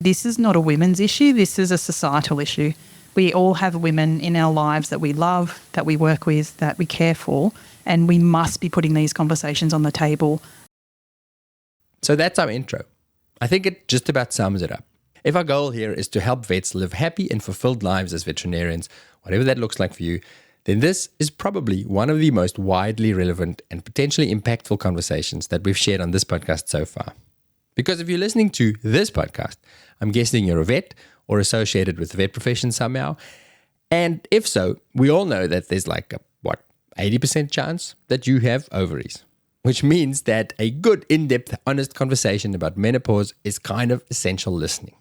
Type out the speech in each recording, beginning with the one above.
this is not a women's issue, this is a societal issue. We all have women in our lives that we love, that we work with, that we care for, and we must be putting these conversations on the table. So that's our intro. I think it just about sums it up. If our goal here is to help vets live happy and fulfilled lives as veterinarians, whatever that looks like for you, then this is probably one of the most widely relevant and potentially impactful conversations that we've shared on this podcast so far. Because if you're listening to this podcast, I'm guessing you're a vet or associated with the vet profession somehow. And if so, we all know that there's 80% chance that you have ovaries, which means that a good, in-depth, honest conversation about menopause is kind of essential listening.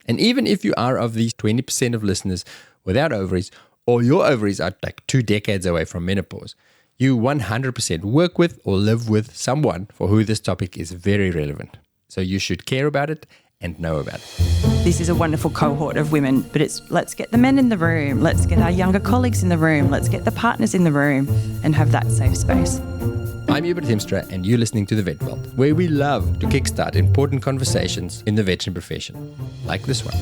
And even if you are of these 20% of listeners without ovaries, or your ovaries are 2 decades away from menopause, you 100% work with or live with someone for who this topic is very relevant. So you should care about it and know about it. This is a wonderful cohort of women, but it's let's get the men in the room, let's get our younger colleagues in the room, let's get the partners in the room and have that safe space. I'm Hubert Hemstra and you're listening to The Vet World, where we love to kickstart important conversations in the veterinary profession, like this one.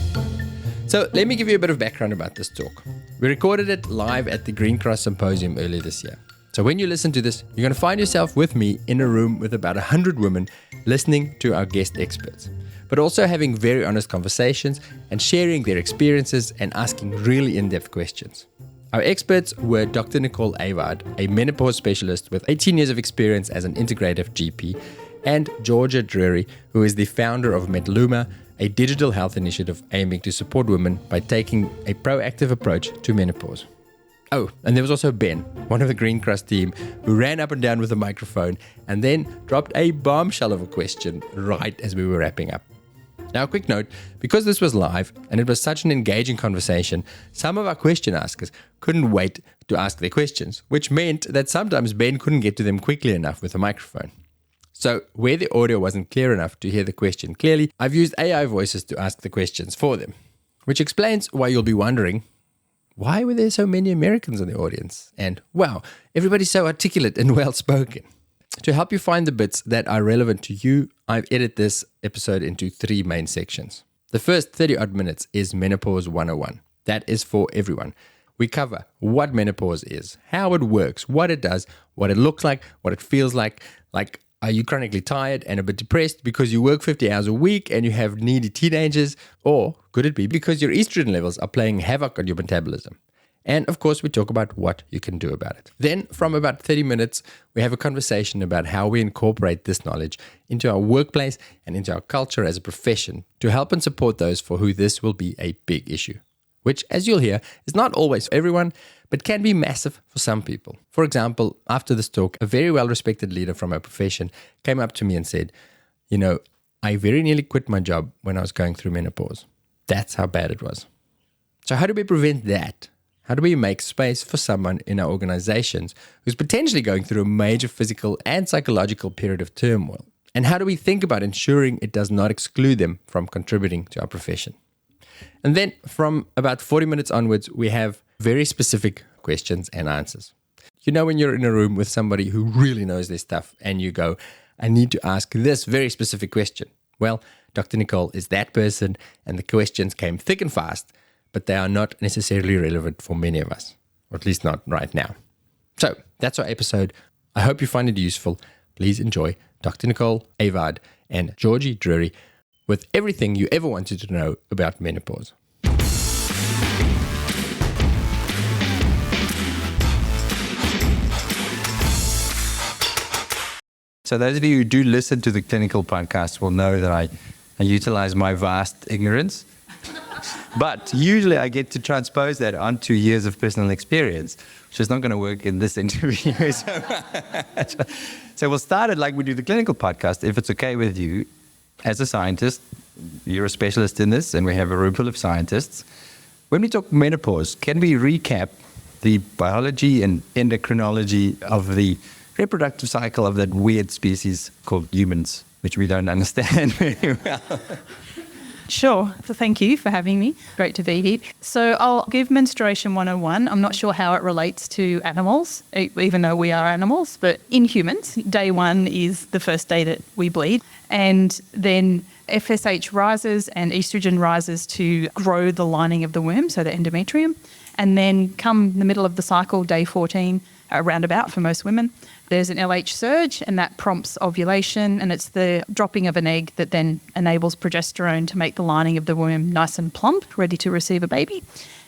So let me give you a bit of background about this talk. We recorded it live at the Green Cross Symposium earlier this year. So when you listen to this, you're going to find yourself with me in a room with about 100 women listening to our guest experts, but also having very honest conversations and sharing their experiences and asking really in-depth questions. Our experts were Dr. Nicole Avard, a menopause specialist with 18 years of experience as an integrative GP, and Georgia Drury, who is the founder of Metluma, a digital health initiative aiming to support women by taking a proactive approach to menopause. Oh, and there was also Ben, one of the Green Cross team, who ran up and down with a microphone and then dropped a bombshell of a question right as we were wrapping up. Now, a quick note, because this was live and it was such an engaging conversation, some of our question askers couldn't wait to ask their questions, which meant that sometimes Ben couldn't get to them quickly enough with a microphone. So where the audio wasn't clear enough to hear the question clearly, I've used AI voices to ask the questions for them, which explains why you'll be wondering, why were there so many Americans in the audience? And wow, everybody's so articulate and well-spoken. To help you find the bits that are relevant to you, I've edited this episode into 3 main sections. The first 30-odd minutes is Menopause 101. That is for everyone. We cover what menopause is, how it works, what it does, what it looks like, what it feels like are you chronically tired and a bit depressed because you work 50 hours a week and you have needy teenagers? Or could it be because your estrogen levels are playing havoc on your metabolism? And of course, we talk about what you can do about it. Then from about 30 minutes, we have a conversation about how we incorporate this knowledge into our workplace and into our culture as a profession to help and support those for who this will be a big issue, which, as you'll hear, is not always for everyone, but can be massive for some people. For example, after this talk, a very well-respected leader from our profession came up to me and said, I very nearly quit my job when I was going through menopause. That's how bad it was. So how do we prevent that? How do we make space for someone in our organizations who's potentially going through a major physical and psychological period of turmoil? And how do we think about ensuring it does not exclude them from contributing to our profession? And then from about 40 minutes onwards, we have very specific questions and answers. When you're in a room with somebody who really knows their stuff and you go, I need to ask this very specific question. Well, Dr. Nicole is that person and the questions came thick and fast, but they are not necessarily relevant for many of us, or at least not right now. So that's our episode. I hope you find it useful. Please enjoy Dr. Nicole Avard and Georgie Drury with everything you ever wanted to know about menopause. So those of you who do listen to the clinical podcast will know that I utilize my vast ignorance. But usually I get to transpose that onto years of personal experience, which is not going to work in this interview. So we'll start it like we do the clinical podcast, if it's okay with you. As a scientist, you're a specialist in this, and we have a room full of scientists. When we talk menopause, can we recap the biology and endocrinology of the reproductive cycle of that weird species called humans, which we don't understand very well? Sure. So thank you for having me. Great to be here. So I'll give menstruation 101. I'm not sure how it relates to animals, even though we are animals, but in humans, day one is the first day that we bleed. And then FSH rises and estrogen rises to grow the lining of the womb, so the endometrium. And then come the middle of the cycle, day 14, around about for most women, there's an LH surge, and that prompts ovulation, and it's the dropping of an egg that then enables progesterone to make the lining of the womb nice and plump, ready to receive a baby.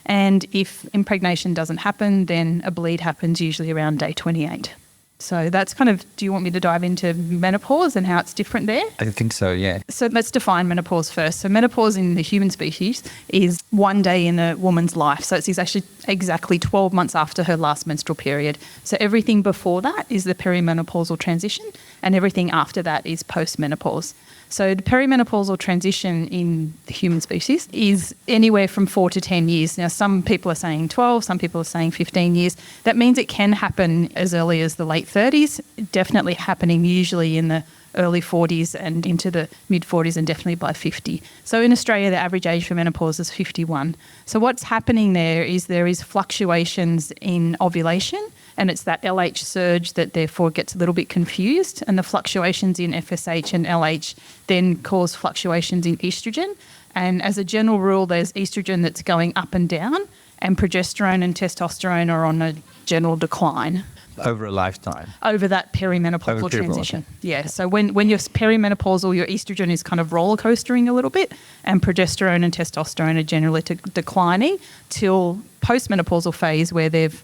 And if impregnation doesn't happen, then a bleed happens usually around day 28. So that's kind of, do you want me to dive into menopause and how it's different there? I think so, yeah. So let's define menopause first. So menopause in the human species is one day in a woman's life. So it's actually exactly 12 months after her last menstrual period. So everything before that is the perimenopausal transition, and everything after that is postmenopause. So the perimenopausal transition in the human species is anywhere from 4 to 10 years. Now, some people are saying 12, some people are saying 15 years. That means it can happen as early as the late 30s, definitely happening usually in the early 40s and into the mid-40s, and definitely by 50. So in Australia, the average age for menopause is 51. So what's happening there is fluctuations in ovulation, and it's that LH surge that therefore gets a little bit confused, and the fluctuations in FSH and LH then cause fluctuations in estrogen. And as a general rule, there's estrogen that's going up and down, and progesterone and testosterone are on a general decline. Over a lifetime. Over that perimenopausal transition. Yeah. So when you're perimenopausal, your estrogen is kind of roller coastering a little bit, and progesterone and testosterone are generally declining till postmenopausal phase where they've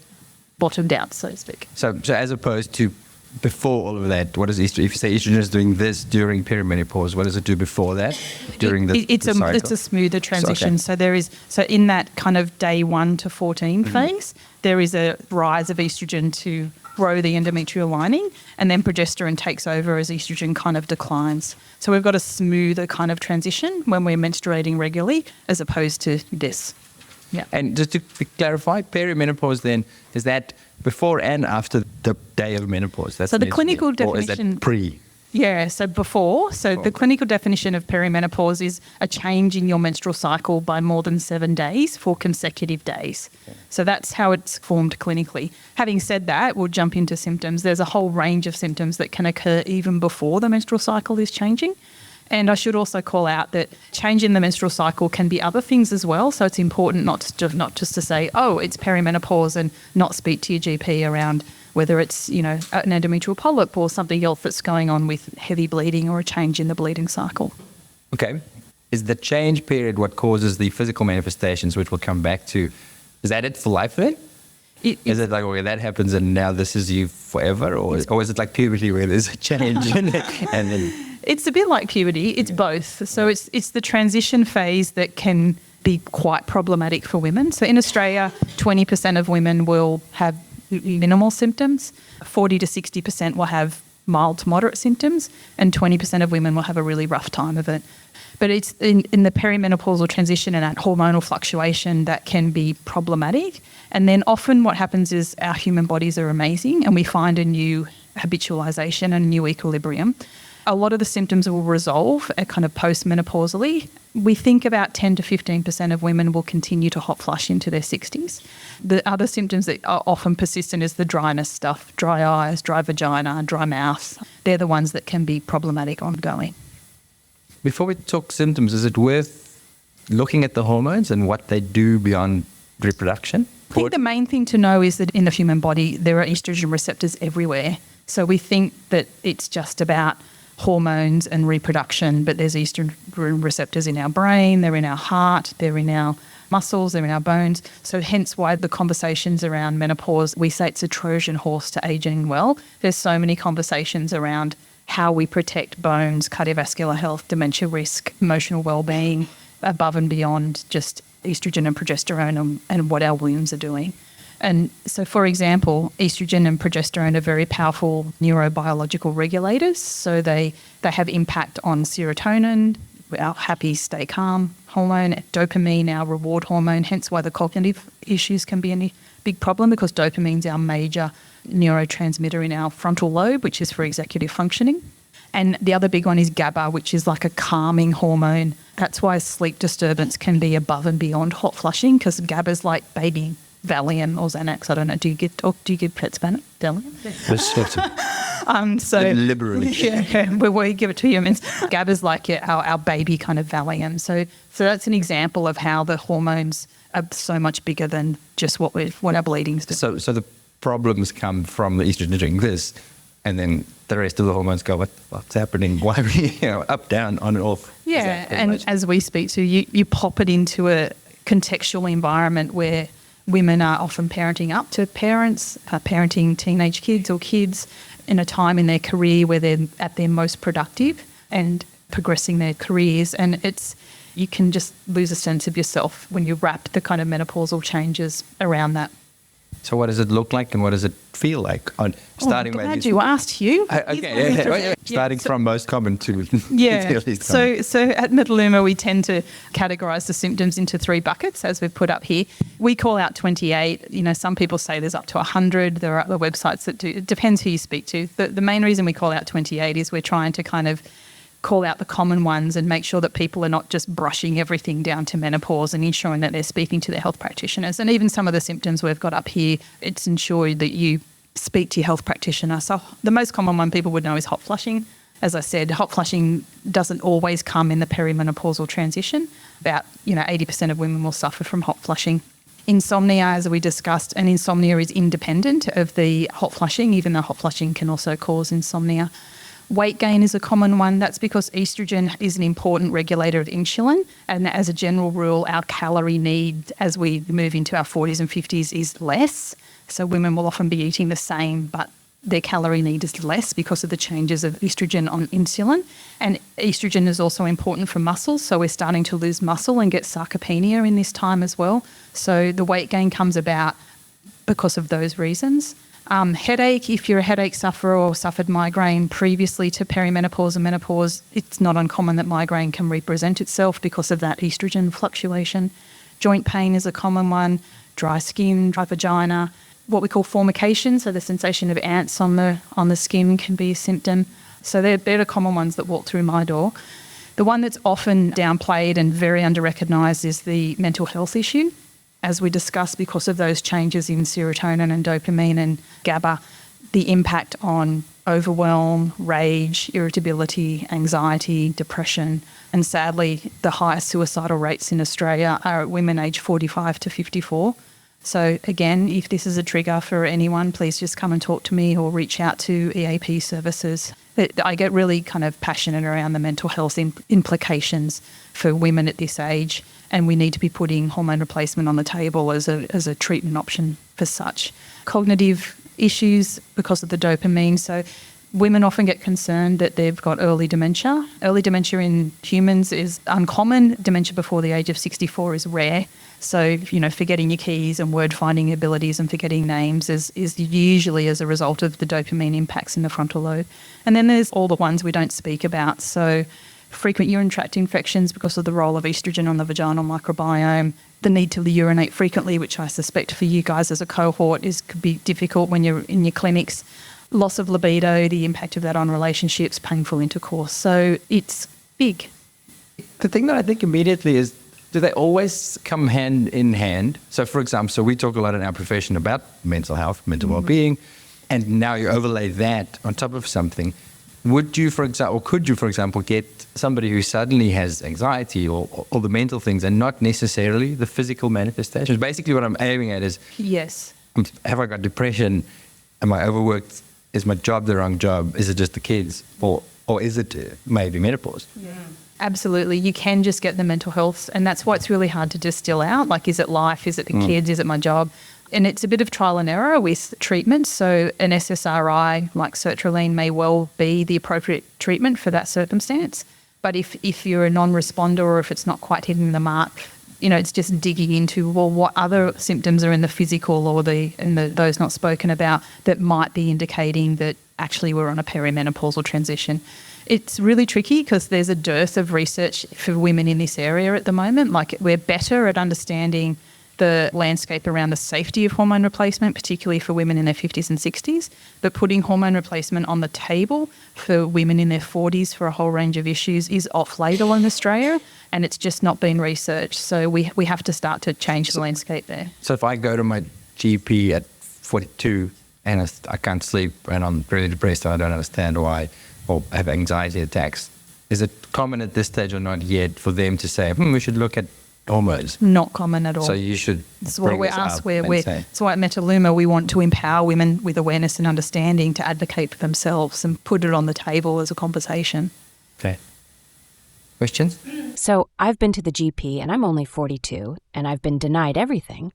bottomed out, so to speak. So as opposed to before all of that, what is estrogen? If you say estrogen is doing this during perimenopause, what does it do before that? During the cycle? It's a smoother transition. So in that kind of day 1 to 14 phase, there is a rise of estrogen to grow the endometrial lining, and then progesterone takes over as estrogen kind of declines. So we've got a smoother kind of transition when we're menstruating regularly as opposed to this. Yeah. And just to clarify, perimenopause then, is that before and after the day of menopause? That's so the clinical definition... Or is that pre? Yeah, so before. So the clinical definition of perimenopause is a change in your menstrual cycle by more than 7 days for consecutive days. Okay. So that's how it's formed clinically. Having said that, we'll jump into symptoms. There's a whole range of symptoms that can occur even before the menstrual cycle is changing. And I should also call out that change in the menstrual cycle can be other things as well. So it's important not just to say, oh, it's perimenopause, and not speak to your GP around whether it's, an endometrial polyp or something else that's going on with heavy bleeding or a change in the bleeding cycle. Okay. Is the change period what causes the physical manifestations, which we'll come back to? Is that it for life then? Is it like, okay, that happens and now this is you forever? Or is it like puberty where there's a change and then... It's a bit like puberty. It's both. So it's the transition phase that can be quite problematic for women. So in Australia, 20% of women will have minimal symptoms, 40 to 60% will have mild to moderate symptoms, and 20% of women will have a really rough time of it. But it's in the perimenopausal transition and that hormonal fluctuation that can be problematic. And then often what happens is our human bodies are amazing, and we find a new habitualisation and a new equilibrium. A lot of the symptoms will resolve at kind of postmenopausally. We think about 10 to 15% of women will continue to hot flush into their 60s. The other symptoms that are often persistent is the dryness stuff, dry eyes, dry vagina, dry mouth. They're the ones that can be problematic ongoing. Before we talk symptoms, is it worth looking at the hormones and what they do beyond reproduction? I think the main thing to know is that in the human body, there are estrogen receptors everywhere. So we think that it's just about hormones and reproduction, but there's estrogen receptors in our brain, they're in our heart, they're in our muscles, they're in our bones. So hence why the conversations around menopause, we say it's a Trojan horse to aging well. There's so many conversations around how we protect bones, cardiovascular health, dementia risk, emotional well-being, above and beyond just estrogen and progesterone and what our wombs are doing. And so, for example, estrogen and progesterone are very powerful neurobiological regulators. So they have impact on serotonin, our happy, stay calm hormone, dopamine, our reward hormone, hence why the cognitive issues can be a big problem, because dopamine's our major neurotransmitter in our frontal lobe, which is for executive functioning. And the other big one is GABA, which is like a calming hormone. That's why sleep disturbance can be above and beyond hot flushing, because GABA is like baby Valium or Xanax. I don't know. Do you give pets Valium? So liberally. Yeah, we give it to humans. GABA is like our baby kind of Valium. So that's an example of how the hormones are so much bigger than just what our bleeding's doing. So the problems come from the estrogen doing this, and then the rest of the hormones go, what's happening? Why are we up, down, on and off? Yeah, and as we speak to, you pop it into a contextual environment where women are often parenting up to parents, parenting teenage kids or kids in a time in their career where they're at their most productive and progressing their careers. And you can just lose a sense of yourself when you wrap the kind of menopausal changes around that. So what does it look like and what does it feel like? Starting I'm glad you asked, Hugh. Starting from most common to least common. So at Metaluma, we tend to categorise the symptoms into 3 buckets, as we've put up here. We call out 28. Some people say there's up to 100. There are other websites that do. It depends who you speak to. The main reason we call out 28 is we're trying to kind of call out the common ones and make sure that people are not just brushing everything down to menopause, and ensuring that they're speaking to their health practitioners. And even some of the symptoms we've got up here, it's ensured that you speak to your health practitioner. So the most common one people would know is hot flushing. As I said, hot flushing doesn't always come in the perimenopausal transition. About 80% of women will suffer from hot flushing. Insomnia, as we discussed, and insomnia is independent of the hot flushing, even though hot flushing can also cause insomnia. Weight gain is a common one. That's because estrogen is an important regulator of insulin. And as a general rule, our calorie need as we move into our 40s and 50s is less. So women will often be eating the same, but their calorie need is less because of the changes of estrogen on insulin. And estrogen is also important for muscle. So we're starting to lose muscle and get sarcopenia in this time as well. So the weight gain comes about because of those reasons. Headache, if you're a headache sufferer or suffered migraine previously to perimenopause and menopause, it's not uncommon that migraine can represent itself because of that estrogen fluctuation. Joint pain is a common one, dry skin, dry vagina, what we call formication, so the sensation of ants on the skin can be a symptom. So they're the common ones that walk through my door. The one that's often downplayed and very under-recognised is the mental health issue. As we discussed, because of those changes in serotonin and dopamine and GABA, the impact on overwhelm, rage, irritability, anxiety, depression, and sadly, the highest suicidal rates in Australia are at women aged 45 to 54. So again, if this is a trigger for anyone, please just come and talk to me or reach out to EAP services. I get really kind of passionate around the mental health implications for women at this age, and we need to be putting hormone replacement on the table as a treatment option for such. Cognitive issues because of the dopamine. So women often get concerned that they've got early dementia. Early dementia in humans is uncommon. Dementia before the age of 64 is rare. So, forgetting your keys and word-finding abilities and forgetting names is usually as a result of the dopamine impacts in the frontal lobe. And then there's all the ones we don't speak about. So frequent urine tract infections because of the role of estrogen on the vaginal microbiome, the need to urinate frequently, which I suspect for you guys as a cohort could be difficult when you're in your clinics, loss of libido, the impact of that on relationships, painful intercourse. So it's big. The thing that I think immediately is, do they always come hand in hand? So, for example, we talk a lot in our profession about mental health, mental well-being, and now you overlay that on top of something. Could you, for example, get somebody who suddenly has anxiety or the mental things and not necessarily the physical manifestations? Basically, what I'm aiming at is, yes, have I got depression? Am I overworked? Is my job the wrong job? Is it just the kids? Or is it maybe menopause? Yeah. Absolutely. You can just get the mental health, and that's why it's really hard to distill out. Like, is it life? Is it the kids? Is it my job? And it's a bit of trial and error with treatment. So an SSRI like sertraline may well be the appropriate treatment for that circumstance. But if you're a non-responder or if it's not quite hitting the mark, it's just digging into, well, what other symptoms are in the physical or those not spoken about that might be indicating that actually we're on a perimenopausal transition. It's really tricky because there's a dearth of research for women in this area at the moment. Like, we're better at understanding the landscape around the safety of hormone replacement, particularly for women in their 50s and 60s. But putting hormone replacement on the table for women in their 40s for a whole range of issues is off-label in Australia, and it's just not been researched. So we have to start to change the landscape there. So if I go to my GP at 42 and I can't sleep and I'm really depressed and I don't understand why, or have anxiety attacks, is it common at this stage or not yet for them to say, we should look at hormones? Not common at all. So you should That's what we ask. That's why at Metaluma we want to empower women with awareness and understanding to advocate for themselves and put it on the table as a conversation. Okay. Questions? So I've been to the GP and I'm only 42 and I've been denied everything.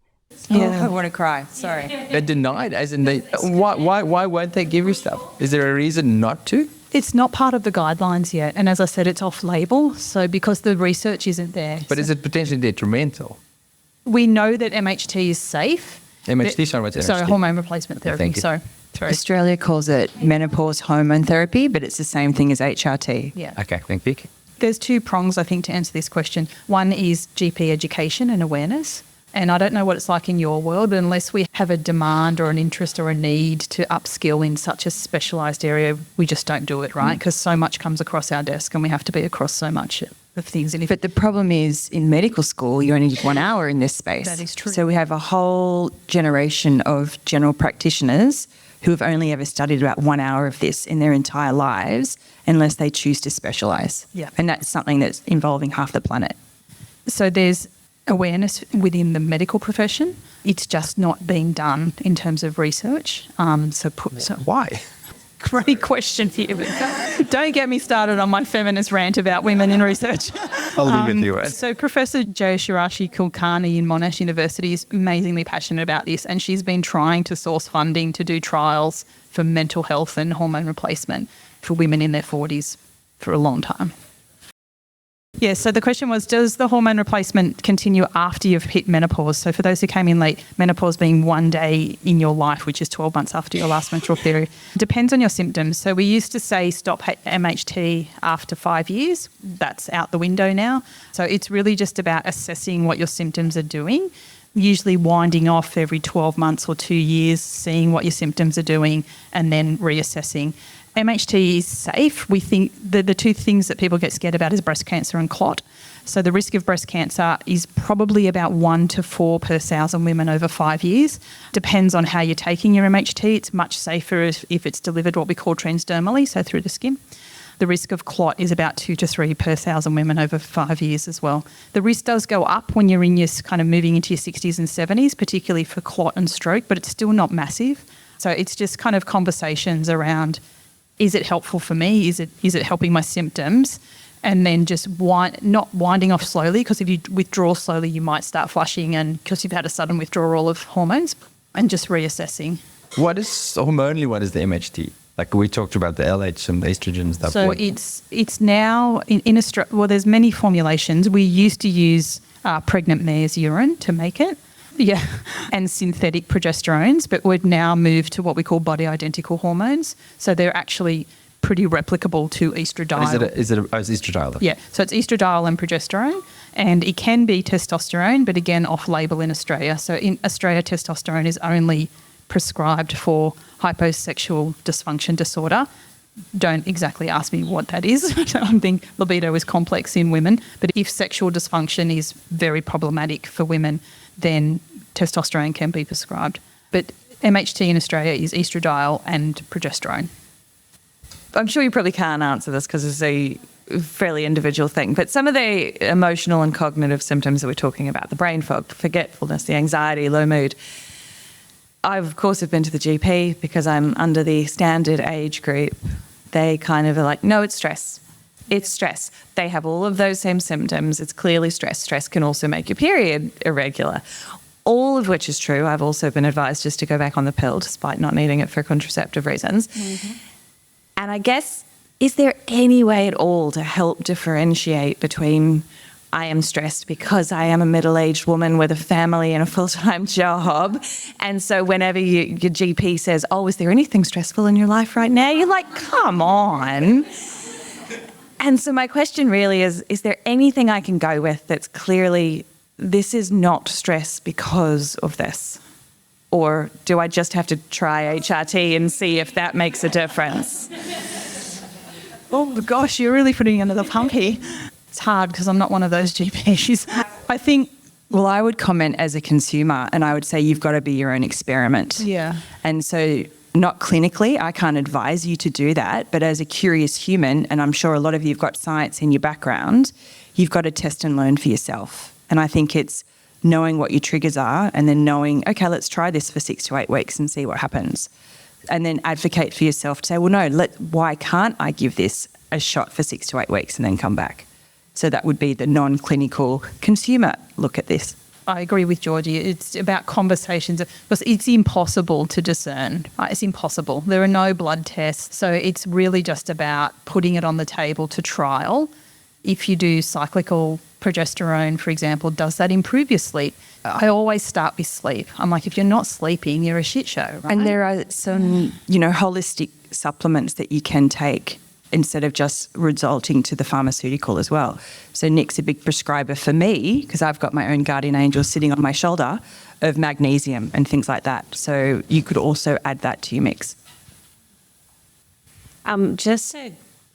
I want to cry. Sorry. They're denied, as in why won't they give you stuff? Is there a reason not to? It's not part of the guidelines yet. And as I said, it's off-label. So because the research isn't there. But is it potentially detrimental? We know that MHT is safe. MHT, sorry, what's MHT? Sorry, hormone replacement therapy. Thank you. Sorry. Australia calls it menopause hormone therapy, but it's the same thing as HRT. Yeah. Okay, thank you. There's two prongs, I think, to answer this question. One is GP education and awareness. And I don't know what it's like in your world, but unless we have a demand or an interest or a need to upskill in such a specialised area, we just don't do it, right? Because so much comes across our desk and we have to be across so much of things. And But the problem is in medical school, you only need 1 hour in this space. That is true. So we have a whole generation of general practitioners who have only ever studied about 1 hour of this in their entire lives unless they choose to specialise. Yeah. And that's something that's involving half the planet. So there's awareness within the medical profession. It's just not being done in terms of research. Why? Great question here. But don't get me started on my feminist rant about women in research. I'll leave it to you, Ed. So Professor Jayashirashi Kulkarni in Monash University is amazingly passionate about this, and she's been trying to source funding to do trials for mental health and hormone replacement for women in their 40s for a long time. Yeah, so the question was, does the hormone replacement continue after you've hit menopause? So for those who came in late, menopause being 1 day in your life, which is 12 months after your last menstrual period, depends on your symptoms. So we used to say stop MHT after 5 years. That's out the window now. So it's really just about assessing what your symptoms are doing, usually winding off every 12 months or 2 years, seeing what your symptoms are doing, and then reassessing. MHT is safe. We think the two things that people get scared about is breast cancer and clot. So the risk of breast cancer is probably about 1 to 4 per 1,000 women over 5 years. Depends on how you're taking your MHT. It's much safer if it's delivered what we call transdermally, so through the skin. The risk of clot is about 2 to 3 per 1,000 women over 5 years as well. The risk does go up when you're in your kind of moving into your 60s and 70s, particularly for clot and stroke, but it's still not massive. So it's just kind of conversations around, is it helpful for me? Is it helping my symptoms? And then just not winding off slowly, because if you withdraw slowly, you might start flushing, and because you've had a sudden withdrawal of hormones, and just reassessing. What is the MHT? Like we talked about the LH and the estrogen stuff. So it's now in Australia. Well, there's many formulations. We used to use pregnant mare's urine to make it. Yeah, and synthetic progesterones, but we've now moved to what we call body identical hormones. So they're actually pretty replicable to estradiol. Is it estradiol? Yeah, so it's estradiol and progesterone, and it can be testosterone, but again, off-label in Australia. So in Australia, testosterone is only prescribed for hyposexual dysfunction disorder. Don't exactly ask me what that is. I think libido is complex in women, but if sexual dysfunction is very problematic for women, then testosterone can be prescribed. But MHT in Australia is estradiol and progesterone. I'm sure you probably can't answer this because it's a fairly individual thing, but some of the emotional and cognitive symptoms that we're talking about, the brain fog, forgetfulness, the anxiety, low mood, I, of course, have been to the GP because I'm under the standard age group. They kind of are like, no, it's stress. It's stress. They have all of those same symptoms. It's clearly stress. Stress can also make your period irregular, all of which is true. I've also been advised just to go back on the pill despite not needing it for contraceptive reasons. Mm-hmm. And I guess, is there any way at all to help differentiate between I am stressed because I am a middle-aged woman with a family and a full-time job, and so whenever your GP says, oh, is there anything stressful in your life right now? You're like, come on. And so my question really is there anything I can go with that's clearly this is not stress because of this? Or do I just have to try HRT and see if that makes a difference? Oh gosh, you're really putting me under the pump here. It's hard because I'm not one of those GPs. I think, Well, I would comment as a consumer and I would say you've got to be your own experiment. yeah. And so not clinically, I can't advise you to do that, but as a curious human, and I'm sure a lot of you have got science in your background, you've got to test and learn for yourself. And I think it's knowing what your triggers are and then knowing, okay, let's try this for 6 to 8 weeks and see what happens. And then advocate for yourself to say, well, no, why can't I give this a shot for 6 to 8 weeks and then come back? So that would be the non-clinical consumer look at this. I agree with Georgie. It's about conversations because it's impossible to discern. It's impossible. There are no blood tests. So it's really just about putting it on the table to trial. If you do cyclical progesterone, for example, does that improve your sleep? I always start with sleep. I'm like, if you're not sleeping, you're a shit show, right? And there are some, holistic supplements that you can take instead of just resulting to the pharmaceutical as well. So Nick's a big prescriber for me because I've got my own guardian angel sitting on my shoulder of magnesium and things like that. So you could also add that to your mix. Just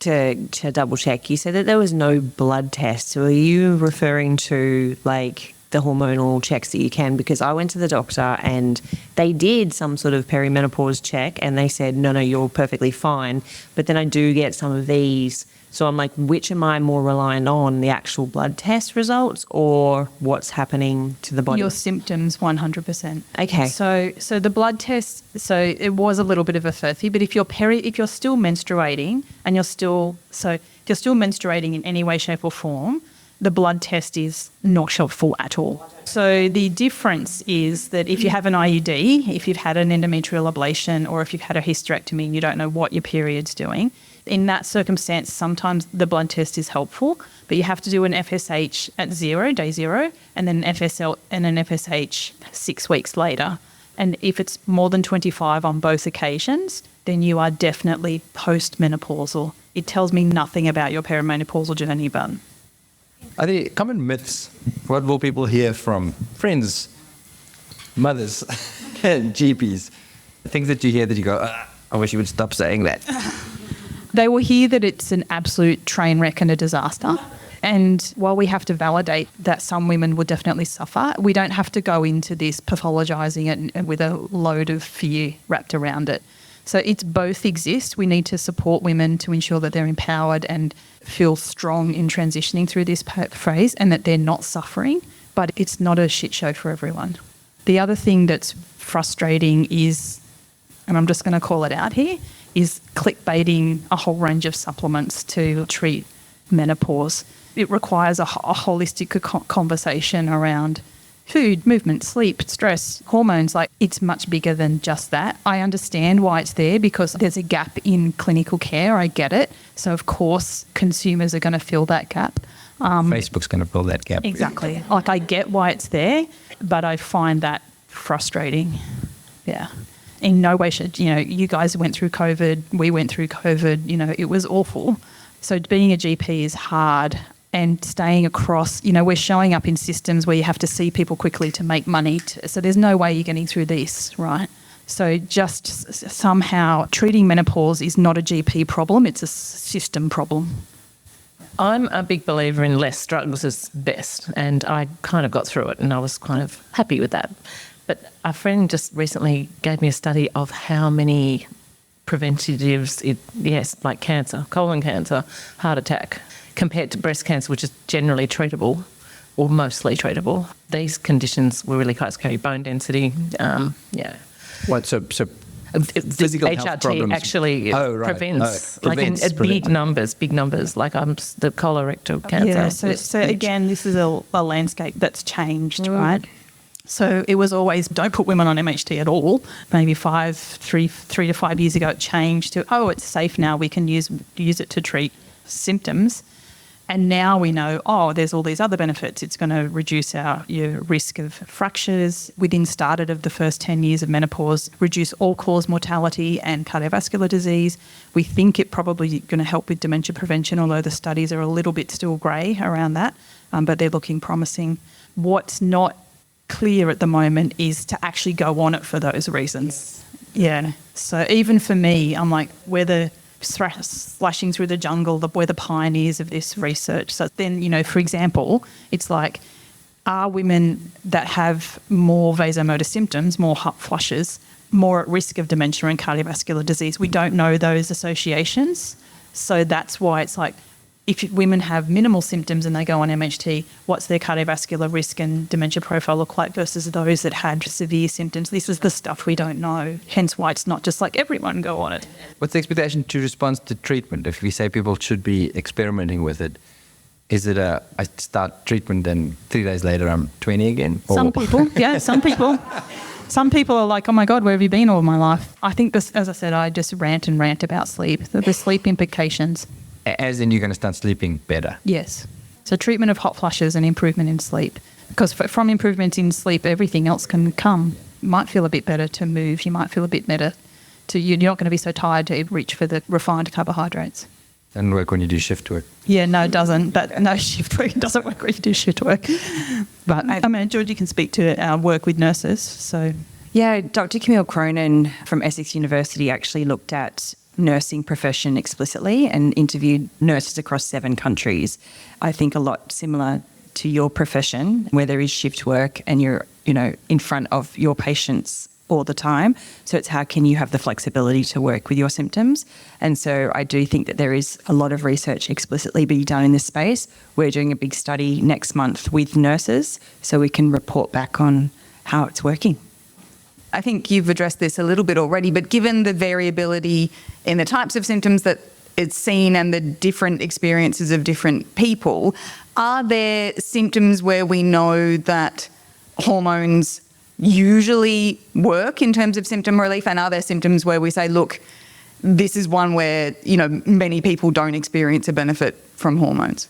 to double check, you said that there was no blood test. So are you referring to like the hormonal checks that you can? Because I went to the doctor and they did some sort of perimenopause check and they said, no, you're perfectly fine. But then I do get some of these. So I'm like, which am I more reliant on, the actual blood test results or what's happening to the body? Your symptoms, 100%. Okay. So the blood test, so it was a little bit of a furphy, but if you're still menstruating and you're still menstruating in any way, shape or form, the blood test is not helpful at all. So the difference is that if you have an IUD, if you've had an endometrial ablation or if you've had a hysterectomy and you don't know what your period's doing, in that circumstance, sometimes the blood test is helpful, but you have to do an FSH at day zero, and then an FSL and an FSH 6 weeks later. And if it's more than 25 on both occasions, then you are definitely postmenopausal. It tells me nothing about your perimenopausal journey, but... Are there common myths? What will people hear from friends, mothers, GPs? Things that you hear that you go, I wish you would stop saying that. They will hear that it's an absolute train wreck and a disaster. And while we have to validate that some women will definitely suffer, we don't have to go into this pathologising it and with a load of fear wrapped around it. So it's both exist. We need to support women to ensure that they're empowered and feel strong in transitioning through this phase and that they're not suffering, but it's not a shit show for everyone. The other thing that's frustrating is, and I'm just going to call it out here, is clickbaiting a whole range of supplements to treat menopause. It requires a holistic conversation around food, movement, sleep, stress, hormones. Like, it's much bigger than just that. I understand why it's there because there's a gap in clinical care. I get it. So, of course, consumers are going to fill that gap. Facebook's going to fill that gap. Exactly. Like, I get why it's there, but I find that frustrating. Yeah. In no way should, you guys went through COVID, we went through COVID, it was awful. So being a GP is hard. And staying across, we're showing up in systems where you have to see people quickly to make money. So there's no way you're getting through this, right? So just somehow treating menopause is not a GP problem, it's a system problem. I'm a big believer in less drugs is best, and I kind of got through it and I was kind of happy with that. But a friend just recently gave me a study of how many preventatives, like cancer, colon cancer, heart attack, compared to breast cancer, which is generally treatable or mostly treatable. These conditions were really quite scary. Bone density, What, so physical health HRT problems actually prevents, in big numbers, like the colorectal cancer. Yeah, so again, this is a landscape that's changed, right? So it was always, don't put women on MHT at all. Maybe 3 to 5 years ago, it changed to, it's safe now, we can use it to treat symptoms. And now we know, there's all these other benefits. It's going to reduce your risk of fractures within started of the first 10 years of menopause, reduce all-cause mortality and cardiovascular disease. We think it probably going to help with dementia prevention, although the studies are a little bit still grey around that. but they're looking promising. What's not clear at the moment is to actually go on it for those reasons. Yeah. So even for me, I'm like, we're the slashing through the jungle, we're the pioneers of this research. So then, you know, for example, it's like, are women that have more vasomotor symptoms, more hot flushes, more at risk of dementia and cardiovascular disease? We don't know those associations. So that's why it's like, if women have minimal symptoms and they go on MHT, what's their cardiovascular risk and dementia profile look like versus those that had severe symptoms? This is the stuff we don't know, hence why it's not just like everyone go on it. What's the expectation to response to treatment? If we say people should be experimenting with it, is it I start treatment and 3 days later I'm 20 again? Or? Some people, yeah, some people. Some people are like, oh my God, where have you been all my life? I think this, as I said, I just rant about sleep, the sleep implications. As in you're going to start sleeping better? Yes. So treatment of hot flushes and improvement in sleep. Because from improvement in sleep, everything else can come. You might feel a bit better to move. You might feel a bit better you're not going to be so tired to reach for the refined carbohydrates. Doesn't work when you do shift work. Yeah, no, it doesn't. But no, shift work doesn't work when you do shift work. But I mean, Georgie can speak to our work with nurses. So yeah, Dr. Camille Cronin from Essex University actually looked at nursing profession explicitly and interviewed nurses across 7 countries. I think a lot similar to your profession, where there is shift work and you're, you know, in front of your patients all the time. So it's how can you have the flexibility to work with your symptoms? And so I do think that there is a lot of research explicitly being done in this space. We're doing a big study next month with nurses so we can report back on how it's working. I think you've addressed this a little bit already, but given the variability in the types of symptoms that it's seen and the different experiences of different people, are there symptoms where we know that hormones usually work in terms of symptom relief, and are there symptoms where we say, look, this is one where, you know, many people don't experience a benefit from hormones?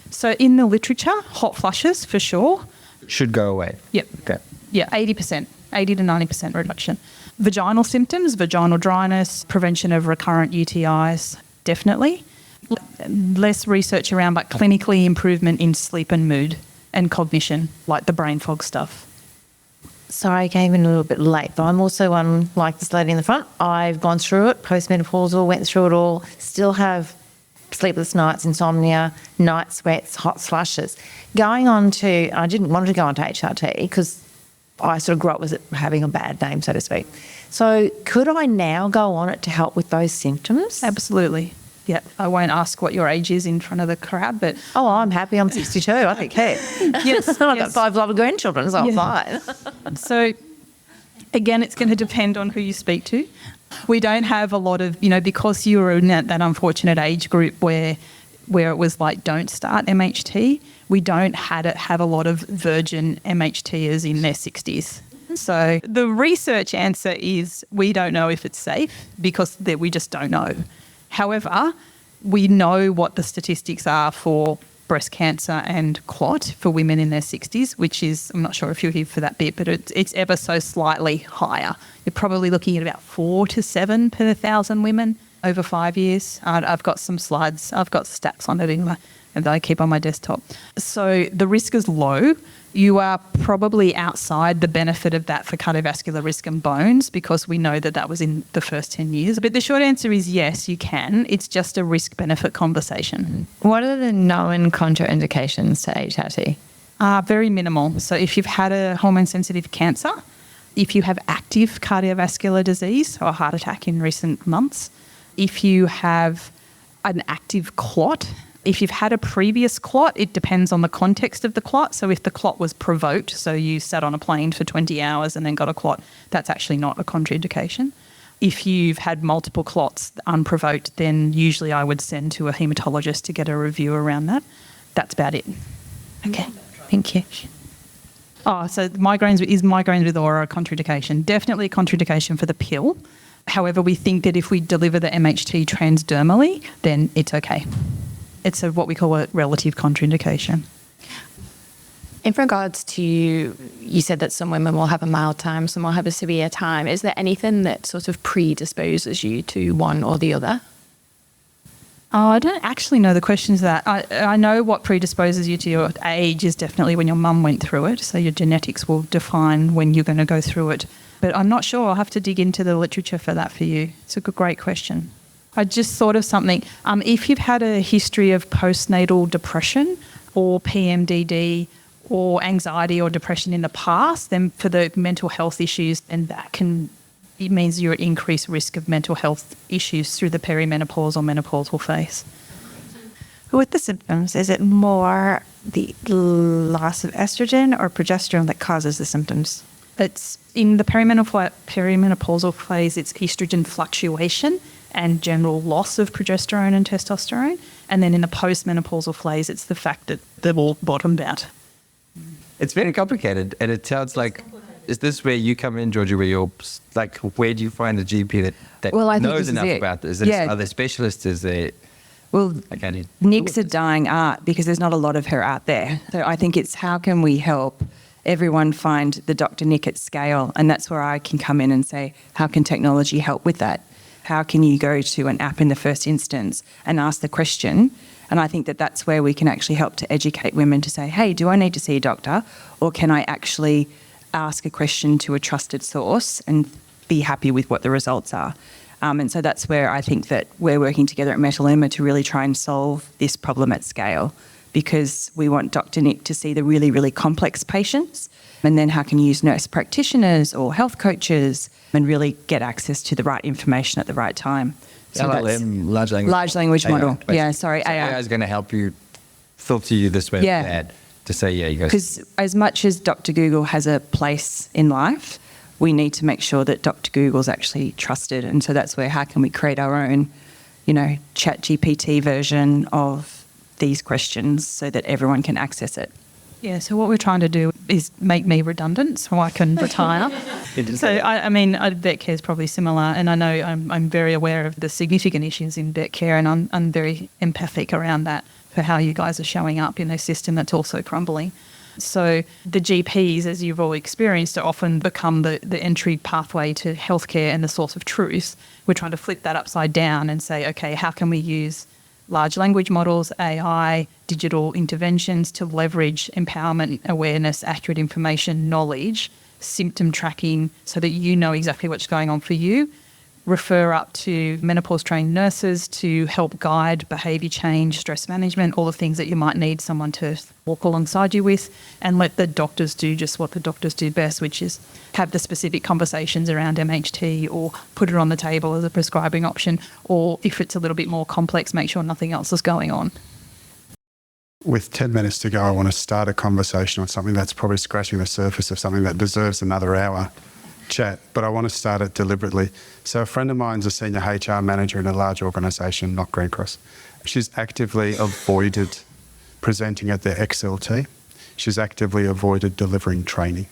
So in the literature, hot flushes for sure. Should go away. Yep. Okay. Yeah, 80%, 80 to 90% reduction. Vaginal symptoms, vaginal dryness, prevention of recurrent UTIs, definitely. Less research around, but clinically improvement in sleep and mood and cognition, like the brain fog stuff. Sorry, I came in a little bit late, but I'm also one like this lady in the front. I've gone through it, postmenopausal, went through it all, still have sleepless nights, insomnia, night sweats, hot flushes. Going on to, I didn't want to go on to HRT because I sort of grew up with it having a bad name, so to speak. So could I now go on it to help with those symptoms? Absolutely. Yeah, I won't ask what your age is in front of the crowd, but... Oh, I'm happy. I'm 62. I think, hey. Yes, I've got 5 lovely grandchildren, so I'm fine. So, again, it's going to depend on who you speak to. We don't have a lot of, you know, because you were in that unfortunate age group where it was like, don't start MHT, we don't have a lot of virgin MHTers in their 60s. So the research answer is we don't know if it's safe because we just don't know. However, we know what the statistics are for breast cancer and clot for women in their 60s, which is, I'm not sure if you're here for that bit, but it's ever so slightly higher. You're probably looking at about 4 to 7 per 1,000 women over 5 years. I've got some slides, I've got stats on it and I keep on my desktop. So the risk is low. You are probably outside the benefit of that for cardiovascular risk and bones because we know that was in the first 10 years. But the short answer is yes, you can. It's just a risk-benefit conversation. What are the known contraindications to HRT? Very minimal. So if you've had a hormone-sensitive cancer, if you have active cardiovascular disease or a heart attack in recent months, if you have an active clot, if you've had a previous clot, it depends on the context of the clot. So if the clot was provoked, so you sat on a plane for 20 hours and then got a clot, that's actually not a contraindication. If you've had multiple clots unprovoked, then usually I would send to a haematologist to get a review around that. That's about it. Okay, thank you. Oh, so migraines with aura a contraindication? Definitely a contraindication for the pill. However, we think that if we deliver the MHT transdermally, then it's okay. It's what we call a relative contraindication. In regards to, you said that some women will have a mild time, some will have a severe time. Is there anything that sort of predisposes you to one or the other? Oh, I don't actually know the questions to that. I know what predisposes you to your age is definitely when your mum went through it. So your genetics will define when you're going to go through it. But I'm not sure. I'll have to dig into the literature for that for you. It's a great question. I just thought of something. If you've had a history of postnatal depression or PMDD or anxiety or depression in the past, then for the mental health issues, then it means you're at increased risk of mental health issues through the perimenopause or menopausal phase. With the symptoms, is it more the loss of estrogen or progesterone that causes the symptoms? It's in the periMenopausal phase, it's estrogen fluctuation and general loss of progesterone and testosterone. And then in the postmenopausal phase, it's the fact that they've all bottomed out. It's very complicated, and it sounds like, is this where you come in, Georgie, where you're, like, where do you find the GP that Well, I think knows this is enough it. about this? Is Yeah. Are there specialists? Is there... Well, Okay, Nick's a dying art because there's not a lot of her out there. So I think it's how can we help everyone find the Dr. Nick at scale? And that's where I can come in and say, how can technology help with that? How can you go to an app in the first instance and ask the question? And I think that that's where we can actually help to educate women to say, hey, do I need to see a doctor? Or can I actually ask a question to a trusted source and be happy with what the results are? And so that's where I think that we're working together at Metalema to really try and solve this problem at scale, because we want Dr. Nick to see the really, really complex patients, and then how can you use nurse practitioners or health coaches and really get access to the right information at the right time. So LLM, large language model. basically. Yeah, sorry, So AI. AI is going to help you filter you this way or Yeah. that to say, yeah, you guys... Because as much as Dr. Google has a place in life, we need to make sure that Dr. Google's actually trusted. And so that's where, how can we create our own, chat GPT version of these questions so that everyone can access it? Yeah, so what we're trying to do is make me redundant so I can retire. So, vet care is probably similar, and I know I'm very aware of the significant issues in vet care, and I'm very empathic around that for how you guys are showing up in a system that's also crumbling. So the GPs, as you've all experienced, are often become the entry pathway to healthcare and the source of truth. We're trying to flip that upside down and say, okay, how can we use large language models, AI, digital interventions to leverage empowerment, awareness, accurate information, knowledge, symptom tracking, so that you know exactly what's going on for you. Refer up to menopause-trained nurses to help guide behaviour change, stress management, all the things that you might need someone to walk alongside you with, and let the doctors do just what the doctors do best, which is have the specific conversations around MHT or put it on the table as a prescribing option, or if it's a little bit more complex, make sure nothing else is going on. With 10 minutes to go, I want to start a conversation on something that's probably scratching the surface of something that deserves another hour chat, but I want to start it deliberately. So a friend of mine's a senior HR manager in a large organisation, not Green Cross. She's actively avoided presenting at their XLT. She's actively avoided delivering training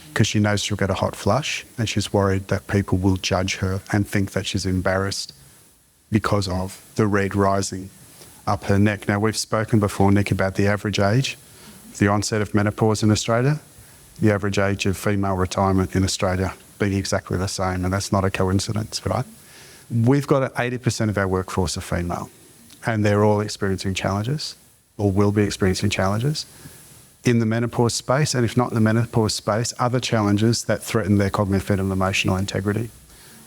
because she knows she'll get a hot flush, and she's worried that people will judge her and think that she's embarrassed because of the red rising up her neck. Now, we've spoken before, Nick, about the average age, the onset of menopause in Australia, the average age of female retirement in Australia being exactly the same, and that's not a coincidence, right? We've got 80% of our workforce are female, and they're all experiencing challenges, or will be experiencing challenges in the menopause space, and if not in the menopause space, other challenges that threaten their cognitive and emotional integrity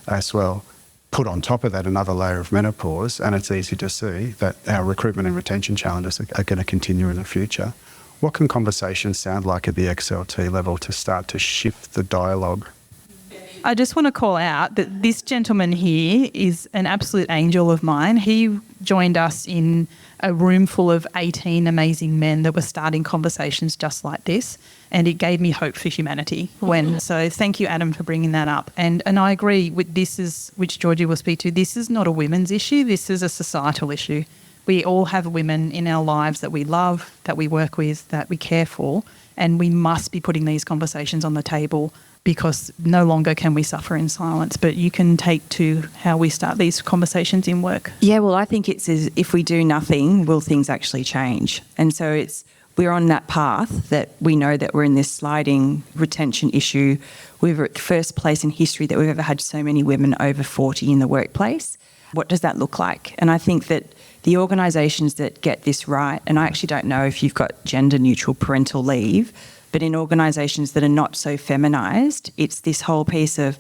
as well. Put on top of that another layer of menopause, and it's easy to see that our recruitment and retention challenges are going to continue in the future. What can conversations sound like at the XLT level to start to shift the dialogue? I just want to call out that this gentleman here is an absolute angel of mine. He joined us in a room full of 18 amazing men that were starting conversations just like this, and it gave me hope for humanity. So thank you, Adam, for bringing that up. And I agree with this, which Georgie will speak to, this is not a women's issue, this is a societal issue. We all have women in our lives that we love, that we work with, that we care for, and we must be putting these conversations on the table, because no longer can we suffer in silence. But you can take to how we start these conversations in work. Yeah, well, I think it's as if we do nothing, will things actually change? And so we're on that path that we know that we're in this sliding retention issue. We're at the first place in history that we've ever had so many women over 40 in the workplace. What does that look like? And I think that the organisations that get this right, and I actually don't know if you've got gender neutral parental leave, but in organisations that are not so feminised, it's this whole piece of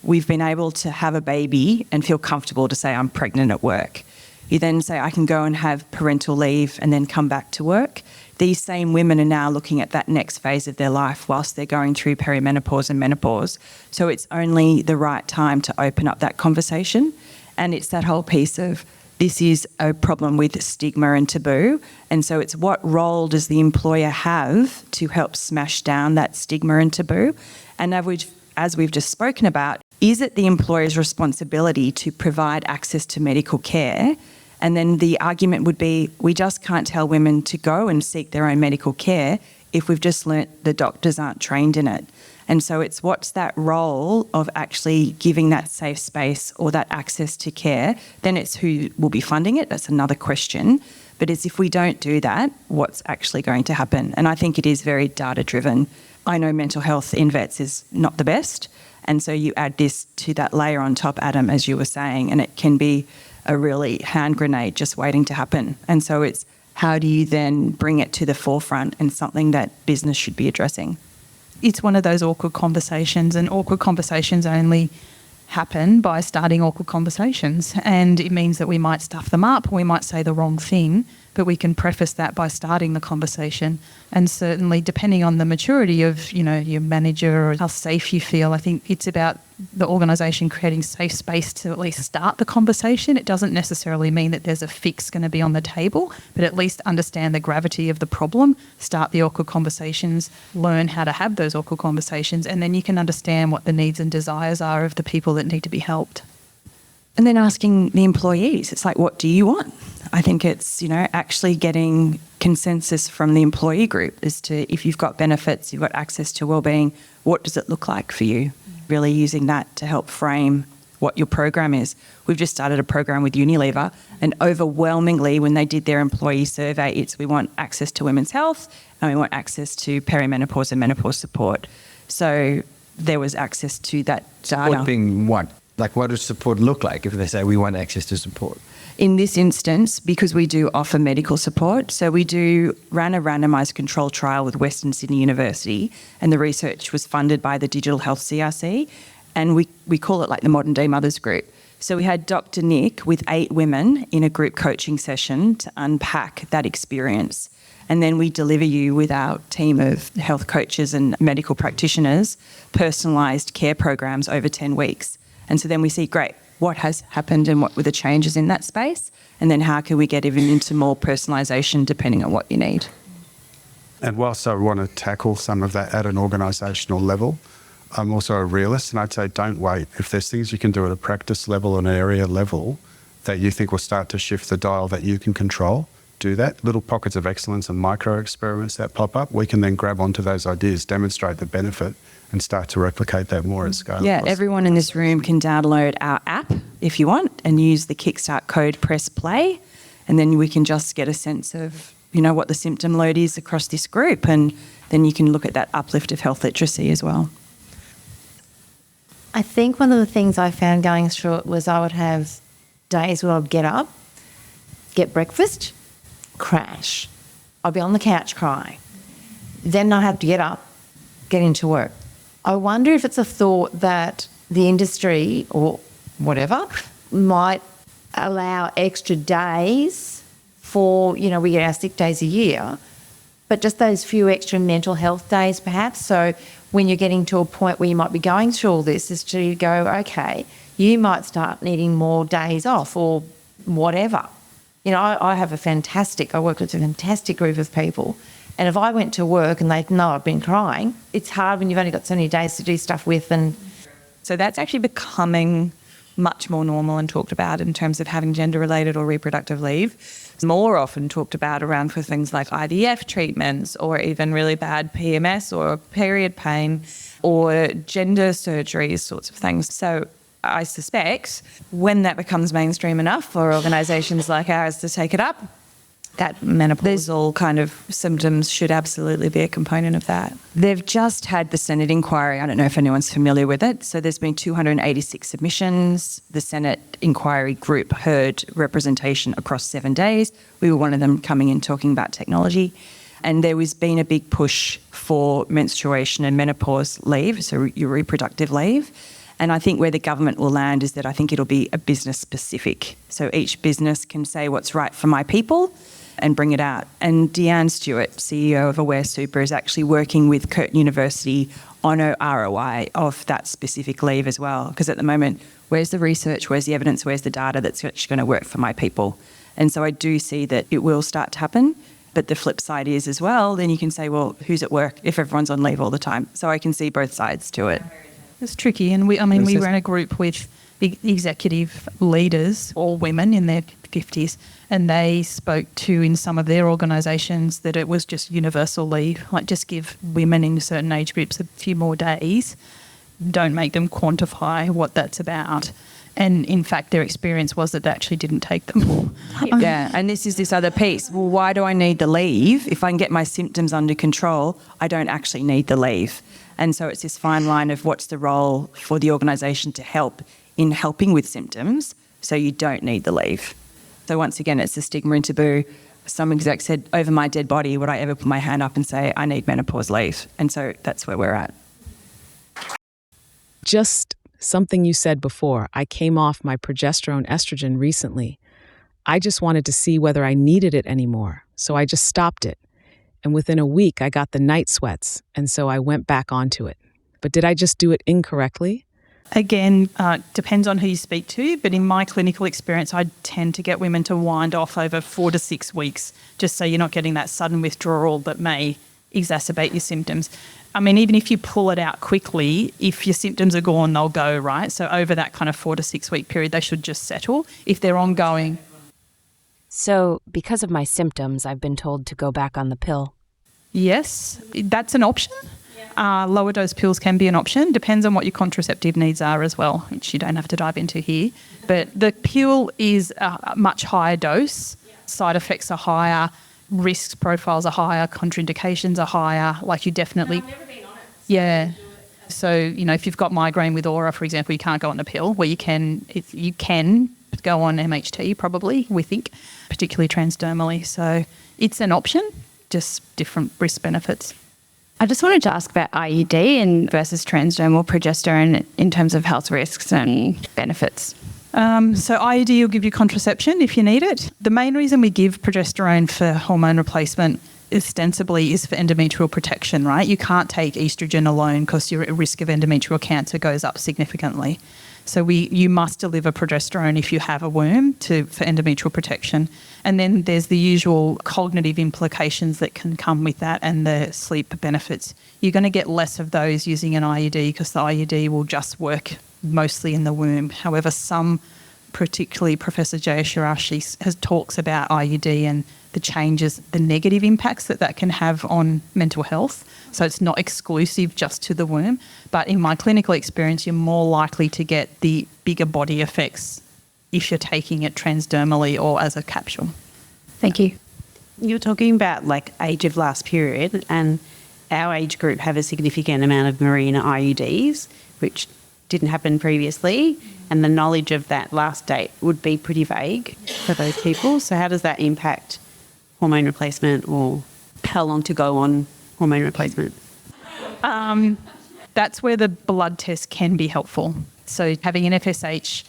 we've been able to have a baby and feel comfortable to say I'm pregnant at work. You then say I can go and have parental leave and then come back to work. These same women are now looking at that next phase of their life whilst they're going through perimenopause and menopause. So it's only the right time to open up that conversation. And it's that whole piece of this is a problem with stigma and taboo. And so it's what role does the employer have to help smash down that stigma and taboo? And as we've just spoken about, is it the employer's responsibility to provide access to medical care? And then the argument would be, we just can't tell women to go and seek their own medical care if we've just learnt the doctors aren't trained in it. And so it's what's that role of actually giving that safe space or that access to care? Then it's who will be funding it. That's another question. But it's if we don't do that, what's actually going to happen? And I think it is very data driven. I know mental health in vets is not the best. And so you add this to that layer on top, Adam, as you were saying, and it can be a really hand grenade just waiting to happen. And so it's how do you then bring it to the forefront and something that business should be addressing? It's one of those awkward conversations, and awkward conversations only happen by starting awkward conversations. And it means that we might stuff them up, we might say the wrong thing, but we can preface that by starting the conversation. And certainly, depending on the maturity of, your manager or how safe you feel, I think it's about the organisation creating safe space to at least start the conversation. It doesn't necessarily mean that there's a fix going to be on the table, but at least understand the gravity of the problem, start the awkward conversations, learn how to have those awkward conversations, and then you can understand what the needs and desires are of the people that need to be helped. And then asking the employees, it's like, what do you want? I think it's, actually getting consensus from the employee group as to if you've got benefits, you've got access to wellbeing, what does it look like for you? Really using that to help frame what your program is. We've just started a program with Unilever, and overwhelmingly when they did their employee survey, it's we want access to women's health and we want access to perimenopause and menopause support. So there was access to that data. Support being what? Like, what does support look like if they say we want access to support? In this instance, because we do offer medical support, so we ran a randomised control trial with Western Sydney University, and the research was funded by the Digital Health CRC, and we call it like the modern day mothers group. So we had Dr. Nick with 8 women in a group coaching session to unpack that experience. And then we deliver you with our team of health coaches and medical practitioners personalised care programs over 10 weeks. And so then we see, great, what has happened and what were the changes in that space? And then how can we get even into more personalisation depending on what you need? And whilst I want to tackle some of that at an organisational level, I'm also a realist, and I'd say don't wait. If there's things you can do at a practice level, an area level, that you think will start to shift the dial that you can control, do that. Little pockets of excellence and micro experiments that pop up, we can then grab onto those ideas, demonstrate the benefit, and start to replicate that more at scale. Yeah, everyone in this room can download our app if you want and use the Kickstart code, press play, and then we can just get a sense of, what the symptom load is across this group, and then you can look at that uplift of health literacy as well. I think one of the things I found going through it was I would have days where I'd get up, get breakfast, crash. I'd be on the couch crying. Then I'd have to get up, get into work. I wonder if it's a thought that the industry or whatever might allow extra days for, we get our sick days a year, but just those few extra mental health days perhaps. So when you're getting to a point where you might be going through all this is to go, okay, you might start needing more days off or whatever. I work with a fantastic group of people. And if I went to work and they know I've been crying, it's hard when you've only got so many days to do stuff with. And so that's actually becoming much more normal and talked about in terms of having gender-related or reproductive leave. It's more often talked about around for things like IVF treatments or even really bad PMS or period pain or gender surgeries, sorts of things. So I suspect when that becomes mainstream enough for organisations like ours to take it up, that menopausal kind of symptoms should absolutely be a component of that. They've just had the Senate inquiry. I don't know if anyone's familiar with it. So there's been 286 submissions. The Senate inquiry group heard representation across 7 days. We were one of them coming in talking about technology. And there has been a big push for menstruation and menopause leave, so your reproductive leave. And I think where the government will land is that I think it'll be a business specific. So each business can say what's right for my people and bring it out. And Deanne Stewart, CEO of Aware Super, is actually working with Curtin University on a ROI of that specific leave as well. Because at the moment, where's the research, where's the evidence, where's the data that's actually going to work for my people? And so I do see that it will start to happen. But the flip side is as well, then you can say, well, who's at work if everyone's on leave all the time? So I can see both sides to it. It's tricky. And we ran a group with executive leaders, all women in their 50s, and they spoke to in some of their organisations that it was just universal leave, like just give women in certain age groups a few more days. Don't make them quantify what that's about. And in fact, their experience was that they actually didn't take them. Yeah, and this is this other piece. Well, why do I need the leave? If I can get my symptoms under control, I don't actually need the leave. And so it's this fine line of what's the role for the organisation to help in helping with symptoms so you don't need the leave. So once again, it's the stigma and taboo. Some exec said, over my dead body, would I ever put my hand up and say, I need menopause leave? And so that's where we're at. Just something you said before. I came off my progesterone estrogen recently. I just wanted to see whether I needed it anymore, so I just stopped it. And within a week, I got the night sweats, and so I went back onto it. But did I just do it incorrectly? Again, depends on who you speak to, but in my clinical experience, I tend to get women to wind off over 4 to 6 weeks, just so you're not getting that sudden withdrawal that may exacerbate your symptoms. I mean, even if you pull it out quickly, if your symptoms are gone, they'll go, right? So over that kind of 4 to 6 week period, they should just settle. If they're ongoing. So, because of my symptoms, I've been told to go back on the pill. Yes, that's an option. Lower dose pills can be an option. Depends on what your contraceptive needs are as well, which you don't have to dive into here. But the pill is a much higher dose. Side effects are higher. Risk profiles are higher. Contraindications are higher. Like you definitely... I've never been on it. Yeah. So, if you've got migraine with aura, for example, you can't go on a pill. Where you can go on MHT probably, we think, particularly transdermally. So it's an option, just different risk benefits. I just wanted to ask about IUD and versus transdermal progesterone in terms of health risks and benefits. So IUD will give you contraception if you need it. The main reason we give progesterone for hormone replacement ostensibly is for endometrial protection, right? You can't take estrogen alone because your risk of endometrial cancer goes up significantly. So you must deliver progesterone if you have a womb for endometrial protection. And then there's the usual cognitive implications that can come with that and the sleep benefits. You're going to get less of those using an IUD because the IUD will just work mostly in the womb. However, particularly Professor Jaya Shirashi talks about IUD and the changes, the negative impacts that can have on mental health. So it's not exclusive just to the womb. But in my clinical experience, you're more likely to get the bigger body effects if you're taking it transdermally or as a capsule. Thank you. You're talking about like age of last period, and our age group have a significant amount of Mirena IUDs, which didn't happen previously, and the knowledge of that last date would be pretty vague for those people. So how does that impact hormone replacement, or how long to go on hormone replacement? That's where the blood test can be helpful. So having an FSH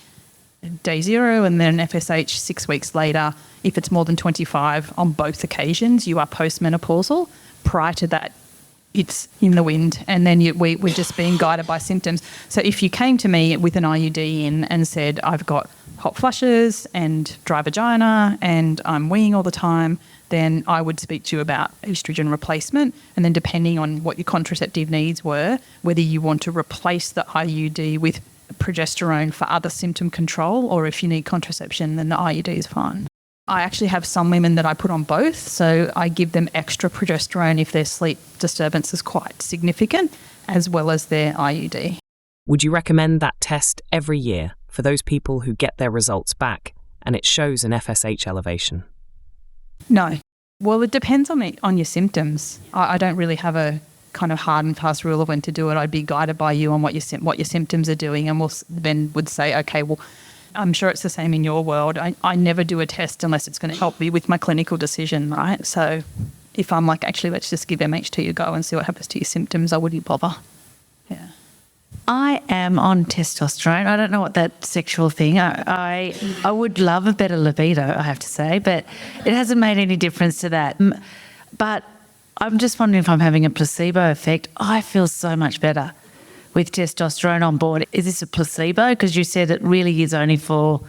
day 0 and then an FSH 6 weeks later, if it's more than 25 on both occasions, you are postmenopausal. Prior to that, it's in the wind, and then we're just being guided by symptoms. So if you came to me with an IUD in and said, I've got hot flushes and dry vagina and I'm weeing all the time, then I would speak to you about estrogen replacement. And then depending on what your contraceptive needs were, whether you want to replace the IUD with progesterone for other symptom control, or if you need contraception, then the IUD is fine. I actually have some women that I put on both, so I give them extra progesterone if their sleep disturbance is quite significant, as well as their IUD. Would you recommend that test every year for those people who get their results back and it shows an FSH elevation? No. Well, it depends on your symptoms. I don't really have a kind of hard and fast rule of when to do it. I'd be guided by you on what your symptoms are doing, and then would say, okay, well, I'm sure it's the same in your world. I never do a test unless it's going to help me with my clinical decision, right? So if I'm like, actually, let's just give MHT a go and see what happens to your symptoms, I wouldn't bother. Yeah. I am on testosterone. I don't know what that sexual thing. I would love a better libido, I have to say, but it hasn't made any difference to that. But I'm just wondering if I'm having a placebo effect. I feel so much better with testosterone on board. Is this a placebo? Because you said it really is only for,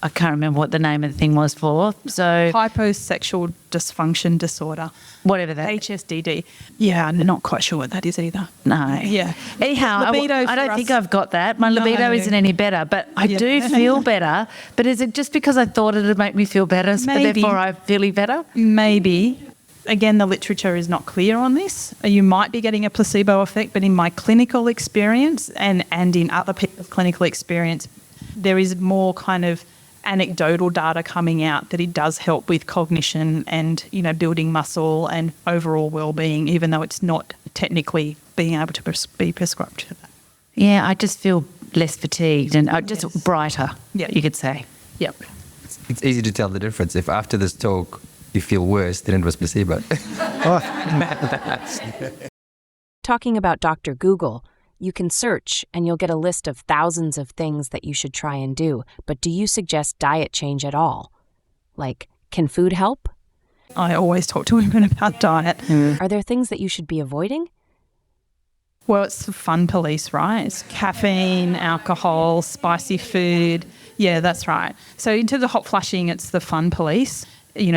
I can't remember what the name of the thing was for. So Hyposexual dysfunction disorder. whatever that. HSDD. Yeah, I'm not quite sure what that is either. No. Yeah. Anyhow, I don't think I've got that. My libido isn't any better, but I do feel better. But is it just because I thought it would make me feel better, so Maybe. therefore I'm feeling better? Maybe. Again, the literature is not clear on this. You might be getting a placebo effect, but in my clinical experience and in other people's clinical experience, there is more kind of anecdotal data coming out that it does help with cognition and, building muscle and overall well-being, even though it's not technically being able to be prescribed to that. Yeah, I just feel less fatigued and just brighter, you could say. Yep. It's easy to tell the difference. If after this talk you feel worse, then it was placebo. Talking about Dr. Google, you can search and you'll get a list of thousands of things that you should try and do. But do you suggest diet change at all? Like, can food help? I always talk to women about diet. Are there things that you should be avoiding? Well, it's the fun police, right? It's caffeine, alcohol, spicy food. Yeah, that's right. So into the hot flushing, it's the fun police,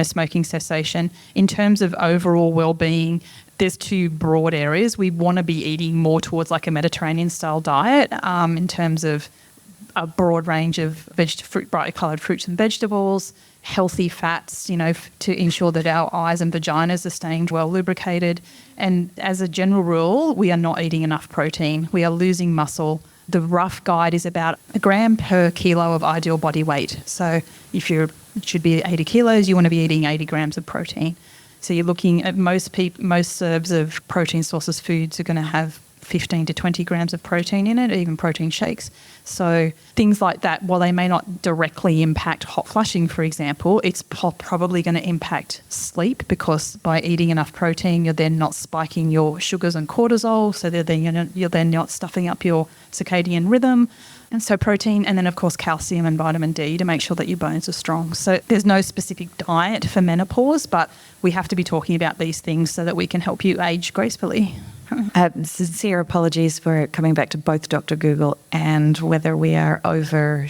smoking cessation. In terms of overall well-being, there's two broad areas. We want to be eating more towards like a Mediterranean-style diet in terms of a broad range of brightly coloured fruits and vegetables, healthy fats, to ensure that our eyes and vaginas are staying well lubricated. And as a general rule, we are not eating enough protein. We are losing muscle. The rough guide is about 1 gram per kilo of ideal body weight. So if it should be 80 kilos, you want to be eating 80 grams of protein. So you're looking at most serves of protein sources foods are going to have 15 to 20 grams of protein in it, even protein shakes. So things like that, while they may not directly impact hot flushing, for example, it's probably going to impact sleep, because by eating enough protein, you're then not spiking your sugars and cortisol, so you're then not stuffing up your circadian rhythm. And so protein, and then of course calcium and vitamin D to make sure that your bones are strong. So there's no specific diet for menopause, but we have to be talking about these things so that we can help you age gracefully. Sincere apologies for coming back to both Dr. Google and whether we are over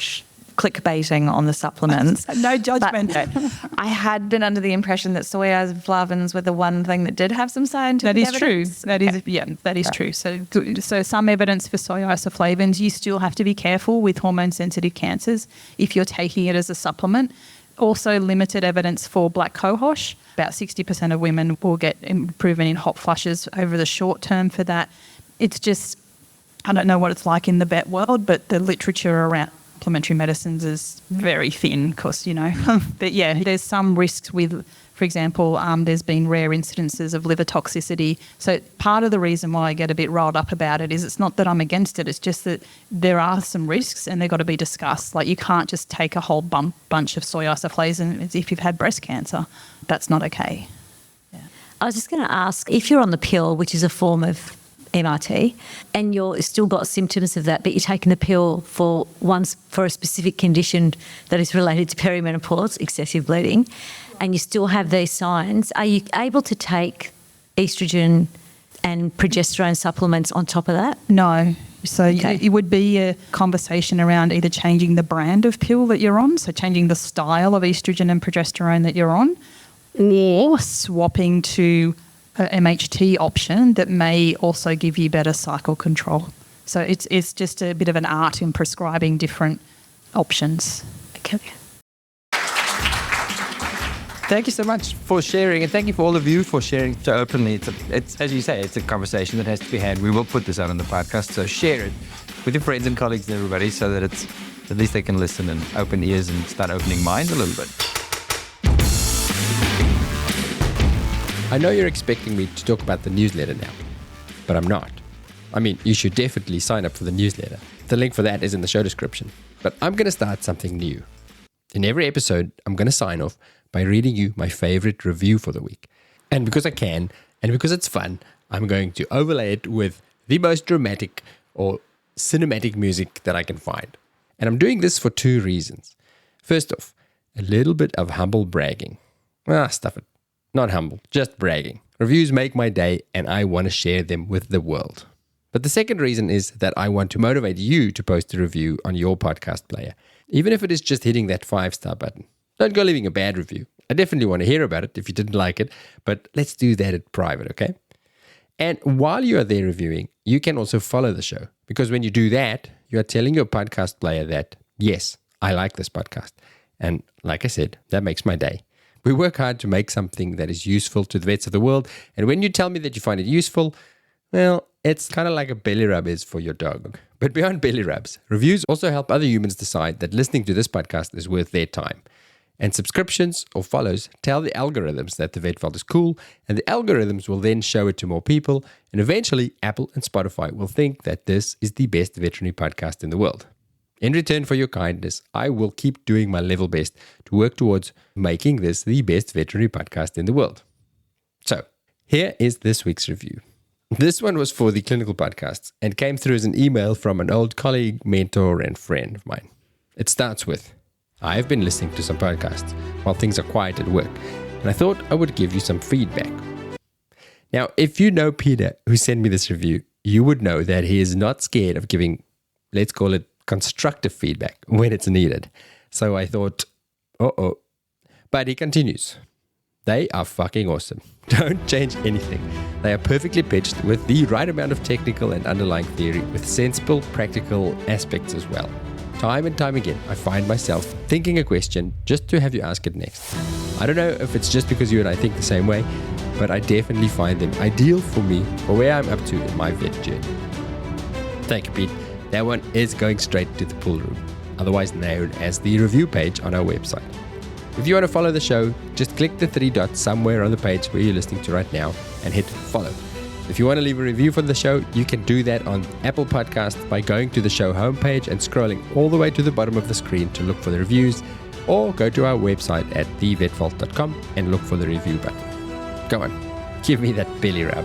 clickbaiting on the supplements. No judgment. But I had been under the impression that soy isoflavones were the one thing that did have some scientific evidence. That is true. So some evidence for soy isoflavones. You still have to be careful with hormone-sensitive cancers if you're taking it as a supplement. Also limited evidence for black cohosh. About 60% of women will get improvement in hot flushes over the short term for that. It's just, I don't know what it's like in the vet world, but the literature around complementary medicines is very thin, because, but yeah, there's some risks with, for example, there's been rare incidences of liver toxicity. So part of the reason why I get a bit riled up about it is it's not that I'm against it, it's just that there are some risks and they've got to be discussed. Like, you can't just take a whole bunch of soy isoflavones as if you've had breast cancer. That's not okay. Yeah. I was just going to ask, if you're on the pill, which is a form of MRT, and you're still got symptoms of that, but you're taking the pill for a specific condition that is related to perimenopause, excessive bleeding, and you still have these signs, are you able to take estrogen and progesterone supplements on top of that? No. So it would be a conversation around either changing the brand of pill that you're on, so changing the style of estrogen and progesterone that you're on, or swapping to MHT option that may also give you better cycle control. So it's just a bit of an art in prescribing different options. Okay. Thank you so much for sharing, and thank you for all of you for sharing so openly. It's as you say, it's a conversation that has to be had. We will put this out on the podcast, so share it with your friends and colleagues and everybody, so that it's at least they can listen and open ears and start opening minds a little bit. I know you're expecting me to talk about the newsletter now, but I'm not. I mean, you should definitely sign up for the newsletter. The link for that is in the show description. But I'm going to start something new. In every episode, I'm going to sign off by reading you my favorite review for the week. And because I can, and because it's fun, I'm going to overlay it with the most dramatic or cinematic music that I can find. And I'm doing this for 2 reasons. First off, a little bit of humble bragging. Stuff it. Not humble, just bragging. Reviews make my day, and I want to share them with the world. But the second reason is that I want to motivate you to post a review on your podcast player, even if it is just hitting that 5-star button. Don't go leaving a bad review. I definitely want to hear about it if you didn't like it, but let's do that in private, okay? And while you are there reviewing, you can also follow the show, because when you do that, you are telling your podcast player that, yes, I like this podcast. And like I said, that makes my day. We work hard to make something that is useful to the vets of the world, and when you tell me that you find it useful, well, it's kind of like a belly rub is for your dog. But beyond belly rubs, reviews also help other humans decide that listening to this podcast is worth their time. And subscriptions or follows tell the algorithms that the Vet Vault is cool, and the algorithms will then show it to more people, and eventually Apple and Spotify will think that this is the best veterinary podcast in the world. In return for your kindness, I will keep doing my level best to work towards making this the best veterinary podcast in the world. So, here is this week's review. This one was for the clinical podcasts and came through as an email from an old colleague, mentor, and friend of mine. It starts with, I have been listening to some podcasts while things are quiet at work, and I thought I would give you some feedback. Now, if you know Peter, who sent me this review, you would know that he is not scared of giving, let's call it, constructive feedback when it's needed. So I thought, But he continues. They are fucking awesome. Don't change anything. They are perfectly pitched with the right amount of technical and underlying theory with sensible, practical aspects as well. Time and time again, I find myself thinking a question just to have you ask it next. I don't know if it's just because you and I think the same way, but I definitely find them ideal for me for where I'm up to in my vet journey. Thank you, Pete. That one is going straight to the pool room, otherwise known as the review page on our website. If you want to follow the show, just click the 3 dots somewhere on the page where you're listening to right now and hit follow. If you want to leave a review for the show, you can do that on Apple Podcasts by going to the show homepage and scrolling all the way to the bottom of the screen to look for the reviews, or go to our website at thevetvault.com and look for the review button. Go on, give me that belly rub.